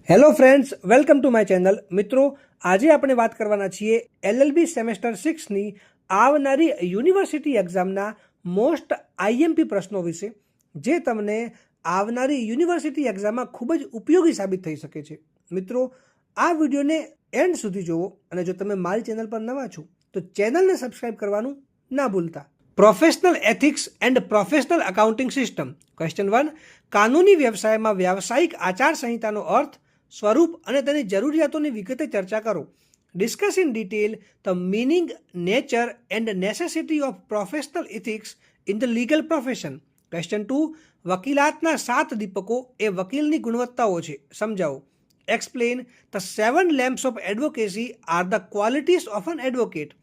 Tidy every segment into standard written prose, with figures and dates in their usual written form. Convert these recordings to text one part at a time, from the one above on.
Hello friends, welcome to my channel. મિત્રો, આજે આપણે વાત કરવાના છીએ LLB સેમેસ્ટર 6ની આવનારી યુનિવર્સિટી એક્ઝામના મોસ્ટ આઈએમપી પ્રશ્નો વિશે, જે તમને આવનારી યુનિવર્સિટી એક્ઝામમાં ખૂબ જ ઉપયોગી સાબિત થઈ શકે છે. મિત્રો, આ વિડીયોને એન્ડ સુધી જુઓ અને જો તમે મારી ચેનલ પર નવા છો તો ચેનલને સબસ્ક્રાઇબ કરવાનું ના ભૂલતા. Professional ethics and professional accounting system. Question 1. કાનૂની વ્યવસાયમાં વ્યાવસાયિક આચાર સંહિતાનો અર્થ, સ્વરૂપ અને તેની જરૂરિયાતોની વિગતે ચર્ચા કરો. Discuss in detail the meaning, nature and necessity of professional ethics in the legal profession. Question 2. વકીલાતના 7 દીપકો એ વકીલની ગુણવત્તાઓ છે, સમજાવો. Explain the 7 lamps of advocacy are the qualities of an advocate.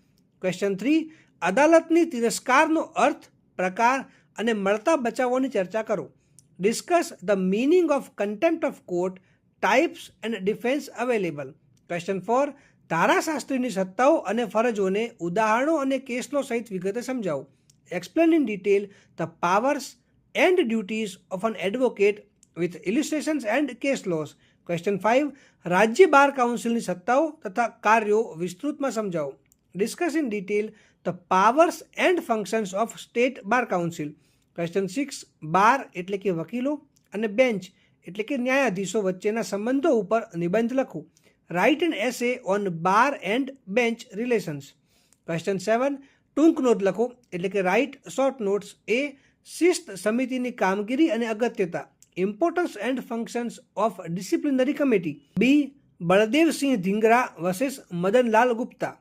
Question 3. અદાલતની તિરસ્કારનો અર્થ, પ્રકાર અને મળતા બચાવોની ચર્ચા કરો. Discuss the meaning of contempt of court, types and defence available. Question 4. ધારાશાસ્ત્રીની સત્તાઓ અને ફરજોને ઉદાહરણો અને કેસલો સહિત વિગતે સમજાવો. Explain in detail the powers and duties of an advocate with illustrations and case laws. Question 5. રાજ્ય બાર કાઉન્સિલની સત્તાઓ તથા કાર્યો વિસ્તૃતમાં સમજાવો. Discuss in detail the powers and functions of state bar council. Question 6. Bar એટલે કે વકીલો અને બેન્ચ એટલે કે ન્યાયાધીશો વચ્ચેના સંબંધો ઉપર નિબંધ લખો. Write an essay on bar and bench relations. Question 7. ટૂંક નોટ લખો એટલે કે રાઇટ શોર્ટ નોટ્સ. એ. શિસ્ત સમિતિની કામગીરી અને અગત્યતા, importance and functions of disciplinary committee. B. Baldev Singh Dhingra versus Madanlal Gupta.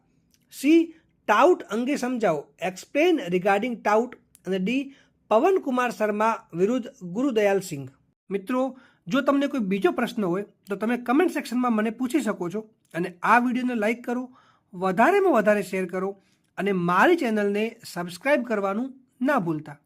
C. Tout અંગે સમજાવો, એક્સપ્લેન રિગાર્ડિંગ ટાઉટ. અને ડી. પવનકુમાર શર્મા વિરુદ્ધ ગુરુદયાલ સિંઘ. મિત્રો, જો તમને કોઈ બીજો પ્રશ્ન હોય તો તમે કમેન્ટ સેક્શનમાં મને પૂછી શકો છો. અને આ વિડીયોને લાઈક કરો, વધારેમાં વધારે શેર કરો અને મારી ચેનલને સબસ્ક્રાઈબ કરવાનું ના ભૂલતા.